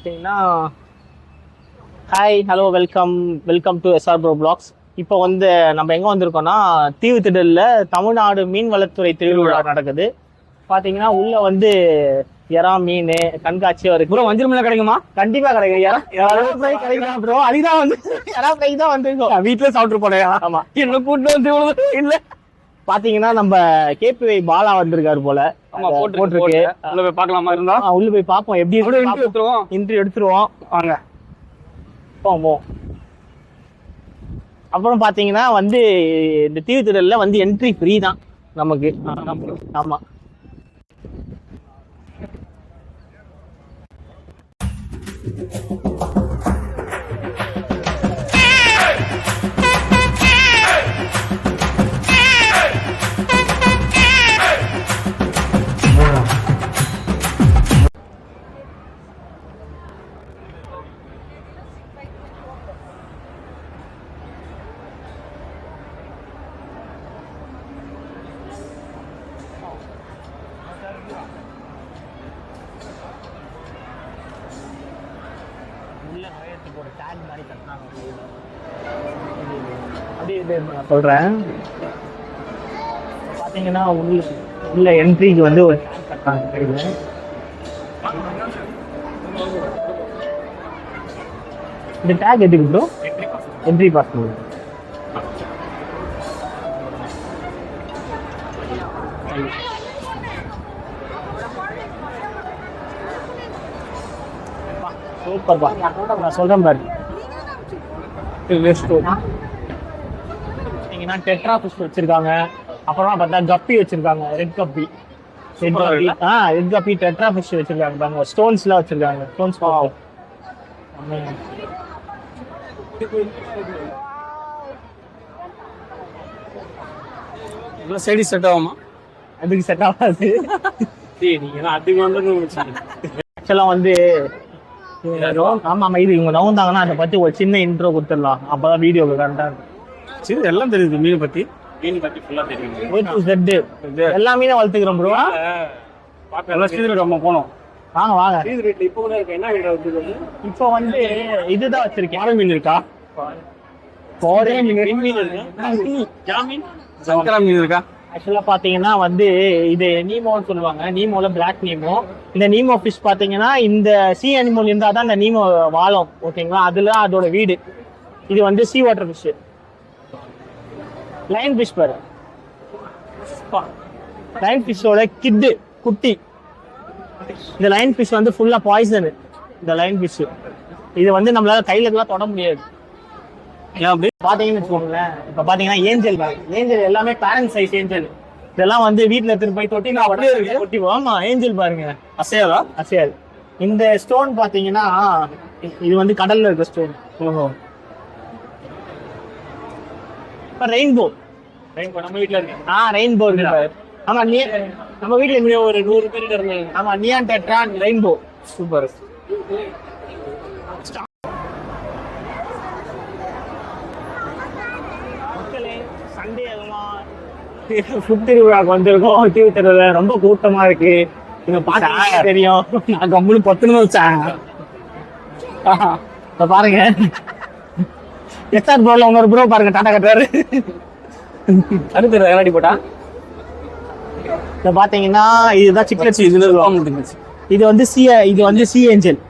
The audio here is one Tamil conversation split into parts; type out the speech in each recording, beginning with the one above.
பார்த்தீங்கன்னா hi hello welcome to S R bro vlogs. இப்போ வந்து நம்ம எங்கே வந்திருக்கோம்னா தீவுத்திடலில் தமிழ்நாடு மீன்வளத்துறை திருவிழா நடக்குது. பார்த்தீங்கன்னா உள்ள வந்து எறா மீன் கண்காட்சியும் இருக்கு. ப்ரோ வஞ்சரம் மீன் கிடைக்குமா? கண்டிப்பா கிடைக்கும். எறா ஃப்ரை கிடைக்கும் ப்ரோ. அதுதான் வந்து எறா ஃப்ரை தான் வந்திருக்கோம். வீட்டில் சாப்பிட்டு போனேன். ஆமா, என்ன கூட்டு வந்து இல்லை. பாத்தீங்கன்னா நம்ம கேபிஐ பாலா வந்திருக்காரு போல. ஆமா, போட்டுருக்கு. உள்ள போய் பார்க்கலாமா இருந்தா? உள்ள போய் பார்ப்போம். எப்படி இன்டர்வியூ எடுத்துருவோம் வாங்க போவோம். அப்புறம் பாத்தீங்கன்னா வந்து இந்த தீவுத்திடல்ல வந்து என்ட்ரி ஃப்ரீ தான் நமக்கு. ஆமா, சொல்றேன். பாத்தீங்கன்னா உள்ள என்ட்ரிக்கு வந்து ஒரு கட்டுறாங்க. இந்த டேக் எதுக்கு ப்ரோ? Entry pass. சூப்பர் பா, நான் சொல்றேன் பாரு. டெட்ரா ஃபிஷ் வச்சிருக்காங்க. அப்புறமா பார்த்தா கப்பி வச்சிருக்காங்க. ரெட் கப்பி டெட்ரா ஃபிஷ் வச்சிருக்காங்க பாருங்க. ஸ்டோன்ஸ்லாம் வச்சிருக்காங்க. ஸ்டோன்ஸ் சைடு செட் ஆகுமா? அதுக்கு செட் ஆகாது. அதுக்கு வந்து ஆக்சுவலா வந்து ஆமா இது இவங்க நவுந்தாங்கன்னா அதை பத்தி ஒரு சின்ன இன்ட்ரோ கொடுத்துடலாம். அப்பதான் வீடியோ கரெக்டா இருக்கும். சரி, எல்லாம் தெரியுது. மீன் பத்தி ஃபுல்லா தெரியும். எல்லா மீனும் வளர்த்துக்கிறோம் ப்ரோ. எல்லாம் ஸ்ரீதர் நம்ம போனோம். வாங்க. இப்போ கூட இருக்கு. என்ன மீன் வச்சிருக்கீங்க? இப்போ வந்து இதுதான் வச்சிருக்கேன். பாறை மீன் இருக்கா? பாறை மீன் சங்கரா மீன் இருக்கா? ஆக்சுவலா பாத்தீங்கன்னா வந்து இது நீமோன்னு சொல்லுவாங்க. நீமோல பிளாக் நீமோ. இந்த நீமோ ஃபிஷ் பாத்தீங்கன்னா இந்த சி அனிமல் இருந்தா தான் இந்த நீமோ வாழும். ஓகேங்களா? அதுல அதோட வீடு. இது வந்து sea water fish. Line fish பாரு. லைன் ஃபிஷ்ஷோட குட்டி. இந்த லைன் ஃபிஷ் வந்து ஃபுல்லா பாய்சன். இந்த லைன் ஃபிஷ் இது வந்து நம்மளால கையில தொட முடியாது. பாத்தீங்கன்னு வச்சுக்கோங்களேன். இப்ப பாத்தீங்கன்னா ஏஞ்சல் எல்லாமே பேரண்ட் சைஸ் ஏஞ்சல். இதெல்லாம் வந்து வீட்டுல எடுத்துட்டு போய் தொட்டி. ஆமா, ஏஞ்சல் பாருங்க. அசையாது. இந்த ஸ்டோன் பாத்தீங்கன்னா இது வந்து கடல்ல இருக்க ஸ்டோன். ரெயின்போ நம்ம வீட்டுல இருக்கு. ரெயின்போ இருக்கு. ஆமா, நம்ம வீட்டுல ஒரு 100 பேர் இருந்தாங்க. ஆமா, neon tetra rainbow. Super. Sunday food திருவிழாக்கு வந்திருக்கோம். தீவுத்திடல ரொம்ப கூட்டமா இருக்கு. நீங்க பாத்தா தெரியும். நான் கம்முனு பத்துன்னு வச்சேன். பாருங்க, எஸ்ஆர் ப்ரோல இன்னொரு ப்ரோ பாருங்க டாடா கட்டுறாரு. அடுத்து கண்ணாடி போட்டா பாத்தீங்கன்னா இதுதான் சிக்கன். இது வந்து சி ஏஞ்சல்.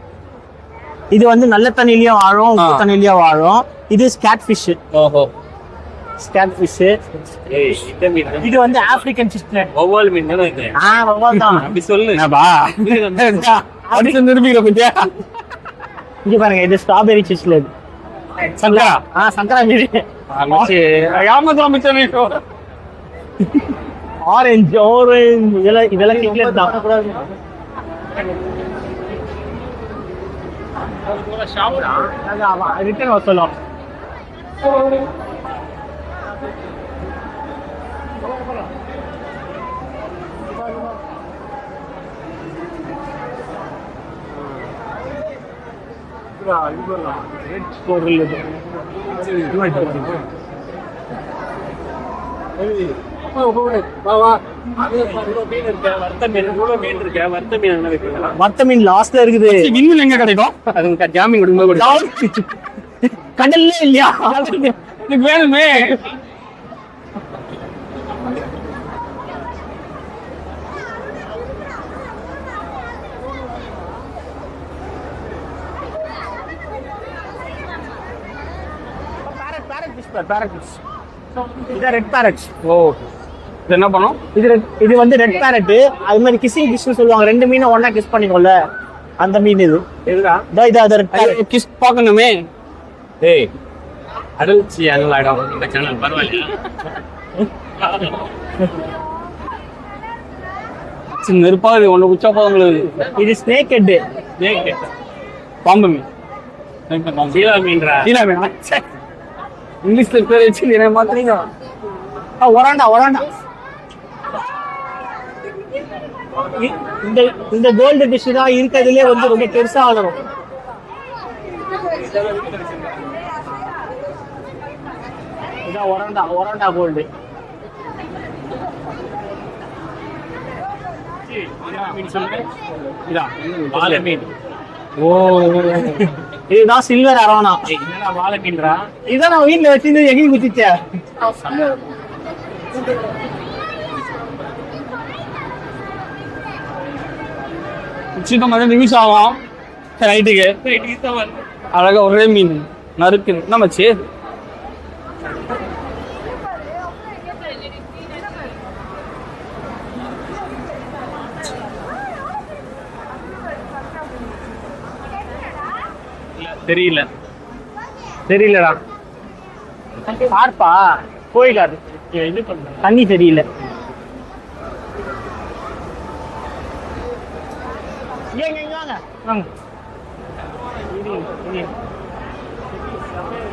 இது வந்து நல்ல தண்ணிலயும் வாழும், உப்பு தண்ணிலயும் வாழும். இது ஸ்கேட் ஃபிஷ். இது வந்து ஆப்பிரிக்கன் சிஸ்டர். வவ்வால் மீன் தானே இது? வவ்வால் தான். அப்படி சொல்லு. அப்படி நிரூபிக்கிற பத்தியா? இங்க பாருங்க, இது ஸ்ட்ராபெரி சிஸ்ல. சங்கரா மீன். ஆரஞ்சு இதெல்லாம் கிளியர் தான். ரிட்டர்ன் வசூலும். வத்த மீன் லாஸ்ட்ல இருக்குது. மீன் எங்க கிடைக்கும்? அது ஜாமீன் கொடுக்கும்போது கடல்ல இல்லையா? எனக்கு வேணுமே. இது ரெட் பேரட். ஓ, இது என்ன பண்ணும்? இது வந்து ரெட் பேரட். அது மாதிரி கிசிங் டிஷ் சொல்லுவாங்க. ரெண்டு மீனை ஒண்ணா கிஸ் பண்ணிக்கோல, அந்த மீன் இது. இது ரெட் பேரட். கிஸ் பார்க்கணுமே. ஏய், அடல்ட் சேனல் ஆயிடும் இந்த சேனல். பரவாயில்லையா? நெருப்பாது ஒண்ணு குச்சா போதுங்களுக்கு. இது ஸ்னேக் ஹெட். பாம்பு மீன். சீலா மீன்ரா? சீலா மீன். இங்கிலீஷ்ல பேர் வச்சு என்ன மாத்துறீங்க? ஒராண்டா. இந்த கோல்டு டிஷ் தான் இருக்கிறதுலே வந்து ரொம்ப பெருசா வளரும். இதான் ஒராண்டா கோல்டு. ஓ, இதுதான் சில்வர் அரோனா. வாழை மீன்ரா? இதான் நான் வீட்டுல வச்சிருந்து எங்கேயும் குத்திச்சேன். சின்ன மாதிரி நிமிஷம் ஆகும் நைட்டுக்கு. அழகா ஒரே மீன் நறுக்கு நம்மச்சு. தெரியலடா. பார்ப்பா போயிடாது. இது பண்ண தண்ணி தெரியல.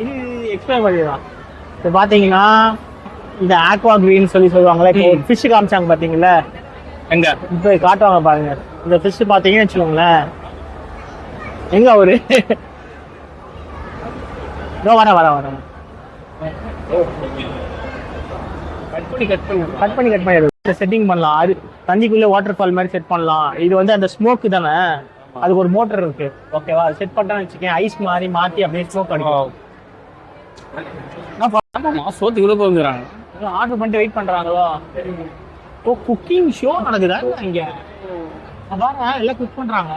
இது எக்ஸ்பிளைன் பண்ணிடலாம். இப்போ பார்த்தீங்கன்னா இந்த ஆக்வா கிரீன் சொல்லுவாங்களே. இப்போ ஃபிஷ் காமிச்சாங்க பார்த்தீங்களா? எங்க இப்போ காட்டுவாங்க பாருங்க. இந்த ஃபிஷ் பார்த்தீங்கன்னு வச்சுக்கோங்களேன். எங்க அவரு வர கட் பண்ணி செட்டிங் பண்ணலாம். அது தண்ணிக்குள்ளே வாட்டர் ஃபால் மாதிரி செட் பண்ணலாம். இது வந்து அந்த ஸ்மோக் தானே, அதுக்கு ஒரு மோட்டர் இருக்கு. ஓகேவா? அது செட் பண்ணிட்டான்னு வச்சுக்கேன், ஐஸ் மாதிரி மாற்றி அப்படியே ஸ்மோக் அடிக்கும். சோத்து கூட போங்கிறாங்க. ஆர்டர் பண்ணிட்டு வெயிட் பண்றாங்களோ. ஓ, குக்கிங் ஷோ நடக்குதா இங்க? பாருங்க, எல்லாம் குக் பண்றாங்க.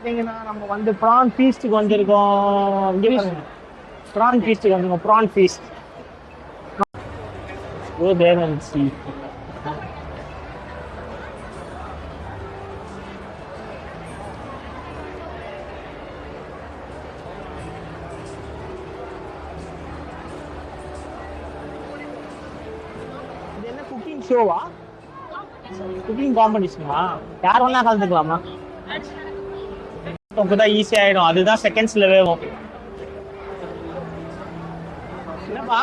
பாத்தீங்கன்னா நம்ம வந்து ப்ரான் ஃபீஸ்ட்டுக்கு வந்திருக்கோம். ப்ரான் ஃபீஸ்ட்டுக்கு வந்திருக்கோம். Prawn feast. ஓ, தேவன்சி. இது என்ன குக்கிங் ஷோவா? குக்கிங் காம்படிஷனா? யார் வேணா கலந்துக்கலாமா? அப்பதான் ஈஸி ஆயிடும். அதுதான் செகண்ட்ஸ்ல வேகும். என்னப்பா?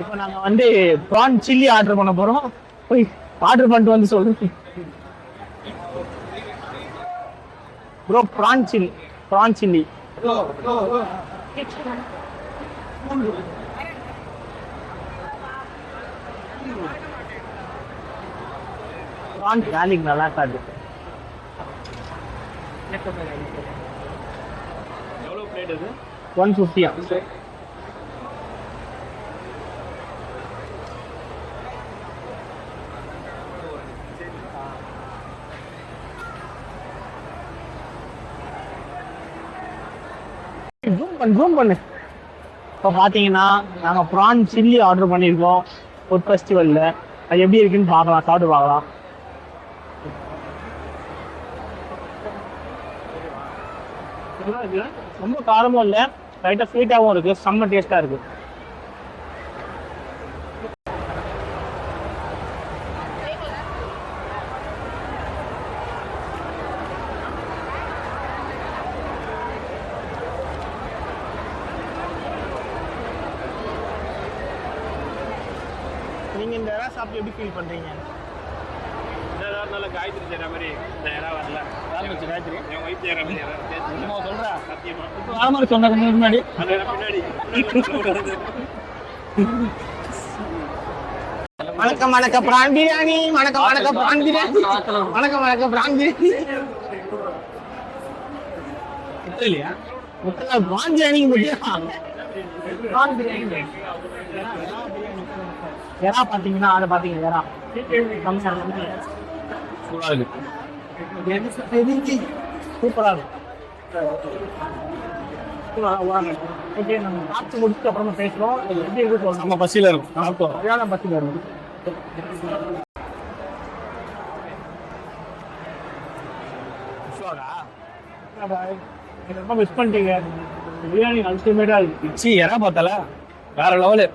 இப்போ நாங்க வந்து ப்ரான் சில்லி ஆர்டர் பண்ண போறோம். போய் ஆர்டர் பண்ணிட்டு வந்து சொல்லுங்க bro. Prawn chilli prawn garlic நல்லா இருக்காது. எவ்வளவு பிளேட் இது? 150. ஜூம் பண்ணு. இப்போ பார்த்தீங்கன்னா நாங்கள் ப்ரான் சில்லி ஆர்டர் பண்ணியிருக்கோம் ஃபுட் ஃபெஸ்டிவலில். அது எப்படி இருக்குன்னு பார்க்கலாம், சாப்பிட்டு பார்க்கலாம். ரொம்ப காரமும் இல்லை, லைட்டாக ஸ்வீட்டாகவும் இருக்குது, செம்ம டேஸ்ட்டாக இருக்குது. நீங்க இந்த இறா சாப்பிட்டு எப்படி ஃபீல் பண்றீங்க? நல்ல காய்கறி செய்யற மாதிரி இந்த இறா வரல. காய்கறி என் ஒய்ஃப் செய்யற மாதிரி சொல்றேன். சத்தியமா இப்போ வர மாதிரி சொன்னது முன்னாடி அது பின்னாடி வணக்கம் வணக்கம் பிரான் பிரியாணி. வணக்கம் வணக்கம் பிரான் பிரியாணி. வணக்கம் வணக்கம் பிரான் பிரியாணி. இல்லையா பிரான் பிரியாணி பிரான் பிரியாணி எறா பாத்தீங்கன்னா அதை பாத்தீங்க எறா சூப்பரா இருக்கும். ஓகே, நம்ம சாப்பிட்டு முடிச்சுட்டு அப்புறமா பேசுறோம். எப்படி இருக்கு நம்ம பசியில இருக்கும். சரியான பசியில இருக்கும். ரொம்ப மிஸ் பண்ணிட்டீங்க. பிரியாணி அல்டிமேட்டா இருக்கு. எறா பார்த்தல வேற லெவலு.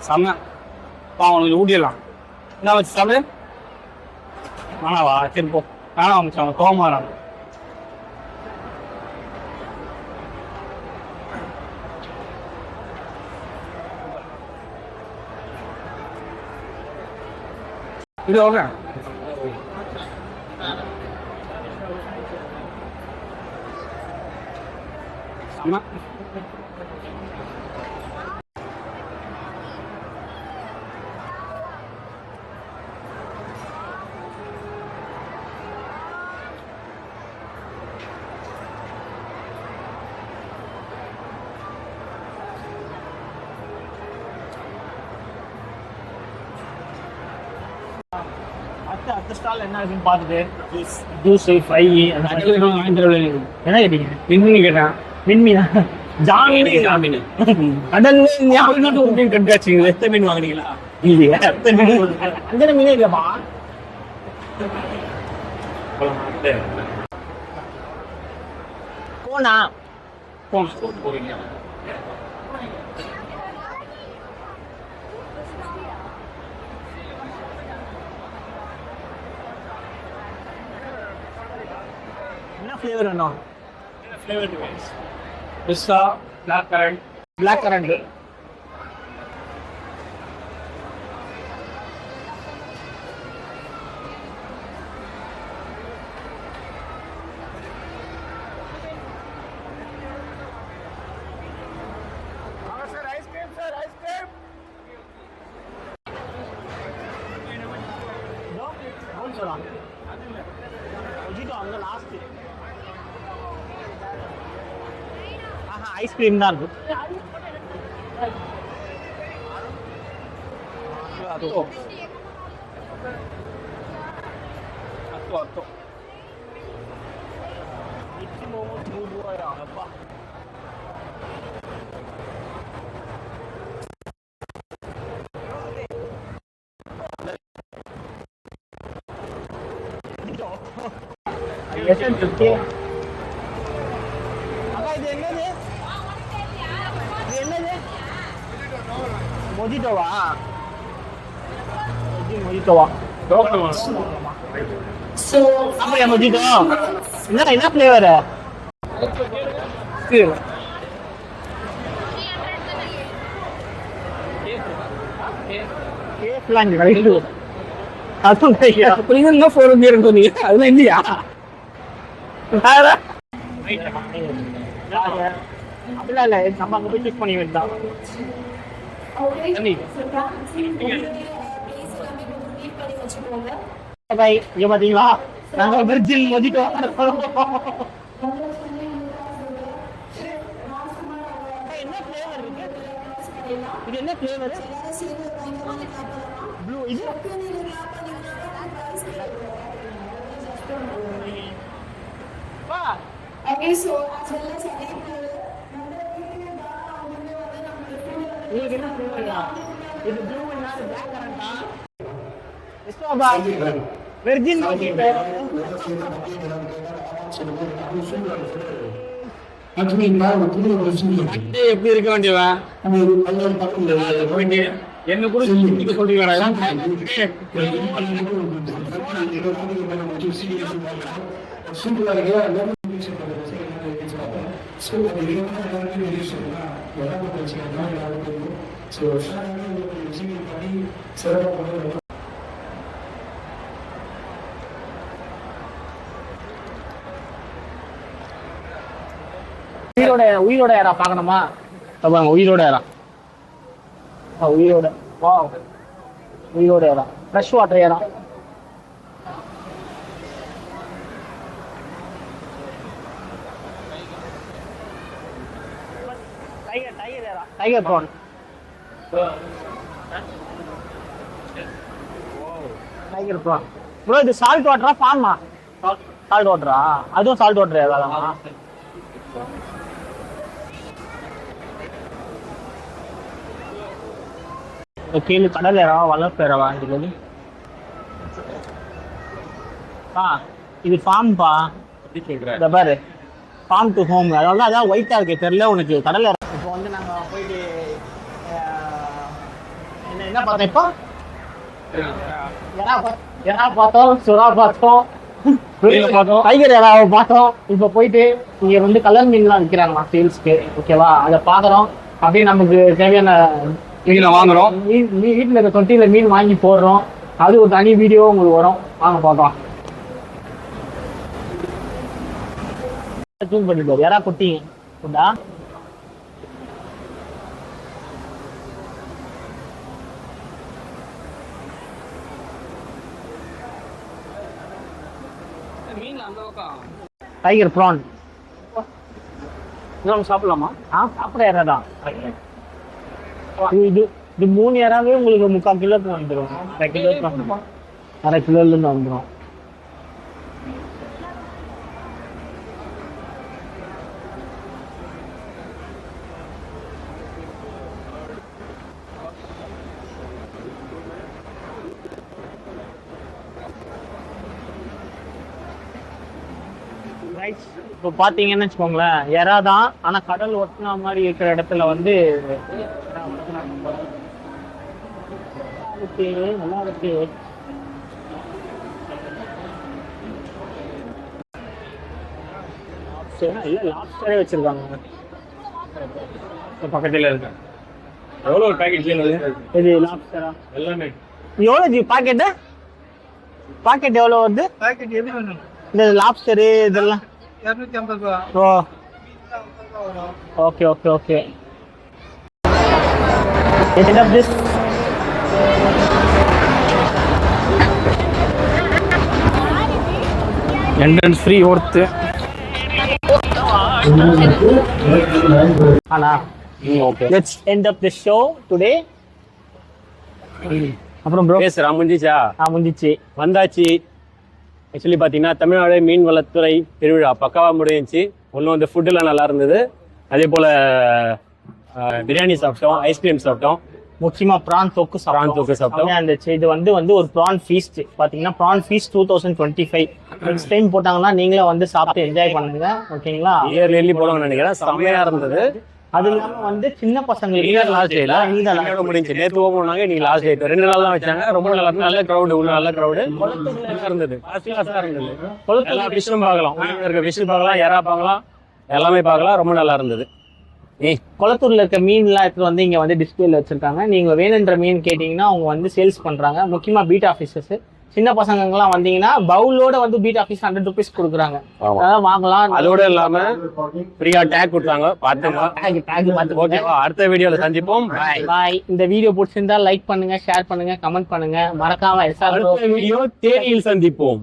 செம்ம. அவனுக்கு ஊட்டிடலாம். என்ன வச்சு சாப்பிடு வேணாவா? சரி போ. வேணாம் வச்சு கோமாறான். இது ஓகே. செம்ம. அடுத்த ஸ்டால் என்ன இருக்குன்னு பார்த்துட்டு ஜூஸ் ஃப்ரை என்ன கேட்டீங்க? மின்மீன் கேட்டேன். மின்மீனா? ஜாமீன். ஜாமீன் கடல்ல ஞாபகம் ஒரு மீன் கண்காட்சி. எத்தனை மீன் வாங்குறீங்களா? இல்லையா? அஞ்சனை மீனே இல்லையாப்பா. போனா போறீங்க. என்ன ஃப்ளேவர் வேணும்? ஃப்ளேவர் பிஸ்தா, black currant. Black currant ice cream தான் இருக்கு. மொஜிட்டோவா? மொஜிட்டோவா? அப்படியா மொஜிட்டோ? என்ன ஃப்ளேவர்? அதுவும் 4 சொன்னீங்க. அதெல்லாம் இல்லையா? அப்படிலாம் இல்லை. நம்ம அங்கே போய் செக் பண்ணி வேண்டாம். பாத்தீங்களா, நாங்க வெர்ஜின் மொஜிட்டோ. என்ன ஃப்ளேவர் இருக்கு? இது என்ன ஃப்ளேவர்? ப்ளூ. இது வா. Okay, so as well as உங்களுக்கு என்ன ஃப்ளேவரா? இது ப்ளூ இல்ல பிளாக் கரண்டா? எஸ்டோபா வெர்ஜின் மொஜிட்டோ. எப்படி இருக்க வேண்டியவன் என்ன கூட சொல்றீங்களா? ஸோ எல்லாருமே எப்படி சொல்லலாம் உடம்பு பிரச்சனை எல்லாருக்கும் ஸோ விஷயங்கள் பண்ணி சிறப்பாக பண்ணி உயிரோட ஏரா பார்க்கணுமா? உயிரோட ஏரா, உயிரோட வா, உயிரோட era, fresh water era. Tiger PRAN. Tiger PRAN bro. இது சால்ட் வாட்டரா ஃபார்மா? சால்ட் வாட்டரா? அதுவும் சால்ட் வாட்டர் ஏதாவா? கீழே கடல் ஏறாவா வளர்ப்பு ஏறாவா? இது ஃபார்ம்பா. இந்த பாரு, ஃபார்ம் டு ஹோம். அதனால அதான் ஒயிட்டா இருக்கு, தெரியல உனக்கு. கடல் ஏறா. இப்போ வந்து நாங்க போயிட்டு என்ன பார்த்தோம்? இப்போ எறா பார்த்தோம், சுறா பார்த்தோம், டைகர் ஏறாவை பார்த்தோம். இப்போ போயிட்டு இங்க வந்து கலர் மீன்லாம் விற்கிறாங்களா சேல்ஸ்க்கு, ஓகேவா? அதை பாக்குறோம். அப்படியே நமக்கு தேவையான மீனை வாங்குறோம். வீட்டுல இருக்க தொட்டியில மீன் வாங்கி போடுறோம். அது ஒரு தனி வீடியோ உங்களுக்கு வரும், வாங்க பார்க்கலாம். ஜூம் பண்ணிட்டு யாரா குட்டிங்க டைகர் ப்ரான் சாப்பிடலாமா? சாப்பிட ஏறாதான். இது 3 ஏறாவே உங்களுக்கு 3/4 கிலோக்கு வந்துடும். 1/2 கிலோல இருந்து வந்துடும். இப்போ பாத்தீங்கன்னு வச்சுக்கோங்களேன், எறா தான். ஆனா கடல் ஒட்டின மாதிரி இருக்கிற இடத்துல வந்து நல்லா இருக்கு. இல்ல லாப்ஸ்டரே வச்சிருக்காங்க பக்கத்துல இருக்கு. எவ்வளவு ஒரு பேக்கெட்? இது லாப்ஸ்டரா எல்லாமே எவ்வளவு ஜி பாக்கெட்? பாக்கெட் எவ்வளவு வருது? பாக்கெட் எது வேணும்? இந்த லாப்ஸ்டரு இதெல்லாம் 250 ரூபா. Oh okay okay okay. End of this. Entrance free worth. ஆனா okay, let's end up the show today. அப்புறம் ப்ரோ பேசுறா முடிஞ்சிச்சா? முடிஞ்சிச்சு, வந்தாச்சு. ஆக்சுவலி பார்த்தீங்கன்னா தமிழ்நாடு மீன் வளத்துறை திருவிழா பக்காவாக முடிஞ்சிச்சு. ஒன்றும் வந்து ஃபுட்டுலாம் நல்லா இருந்தது. அதே போல் பிரியாணி சாப்பிட்டோம், ஐஸ்கிரீம் சாப்பிட்டோம், முக்கியமா ப்ரான் தொக்கு சாப்பிட்டோம். அந்த இது வந்து ஒரு ப்ரான் ஃபீஸ்ட். பாத்தீங்கன்னா ப்ரான் ஃபீஸ்ட் 2025 நெக்ஸ்ட் டைம் போட்டாங்கன்னா நீங்களும் வந்து சாப்பிட்டு என்ஜாய் பண்ணுங்க, ஓகேங்களா? இயர்லி போடுவாங்கன்னு நினைக்கிறேன். செம்மையா இருந்தது. அது இல்லாம வந்து சின்ன பசங்களுக்கு லாஸ்ட் டேல முடிஞ்சு நேற்று போனாங்க. இன்னைக்கு லாஸ்ட் டே 2 நாள் தான் வச்சாங்க. ரொம்ப நல்லா இருந்தது. நல்ல க்ரௌடு, உள்ள நல்ல க்ரௌடு இருந்தது. எல்லா ஃபிஷ்ஷும் பார்க்கலாம். உள்ள இருக்க ஃபிஷ் பார்க்கலாம், எறா பார்க்கலாம், எல்லாமே பார்க்கலாம். ரொம்ப நல்லா இருந்தது. குளத்தூர்ல இருக்க மீன்லாம் எடுத்து வந்து இங்க வந்து டிஸ்பிளேல வச்சிருக்காங்க. நீங்க வேணுன்ற மீன் கேட்டீங்கன்னா அவங்க வந்து சேல்ஸ் பண்றாங்க. முக்கியமா பீட் ஆஃபீஸர்ஸ், சின்ன பசங்க எல்லாம் வந்தீங்கன்னா பவுலோட வந்து பீட் ஆஃபீஸ் 100 ரூபீஸ் கொடுக்குறாங்க. அதான் வாங்கலாம். அதோட இல்லாம ஃப்ரீயா டேக் கொடுத்தாங்க. பாத்துங்க. ஓகேவா? அடுத்த வீடியோல சந்திப்போம். பாய். இந்த வீடியோ பிடிச்சிருந்தா லைக் பண்ணுங்க, ஷேர் பண்ணுங்க, கமெண்ட் பண்ணுங்க. மறக்காம அடுத்த வீடியோ தேனியில் சந்திப்போம்.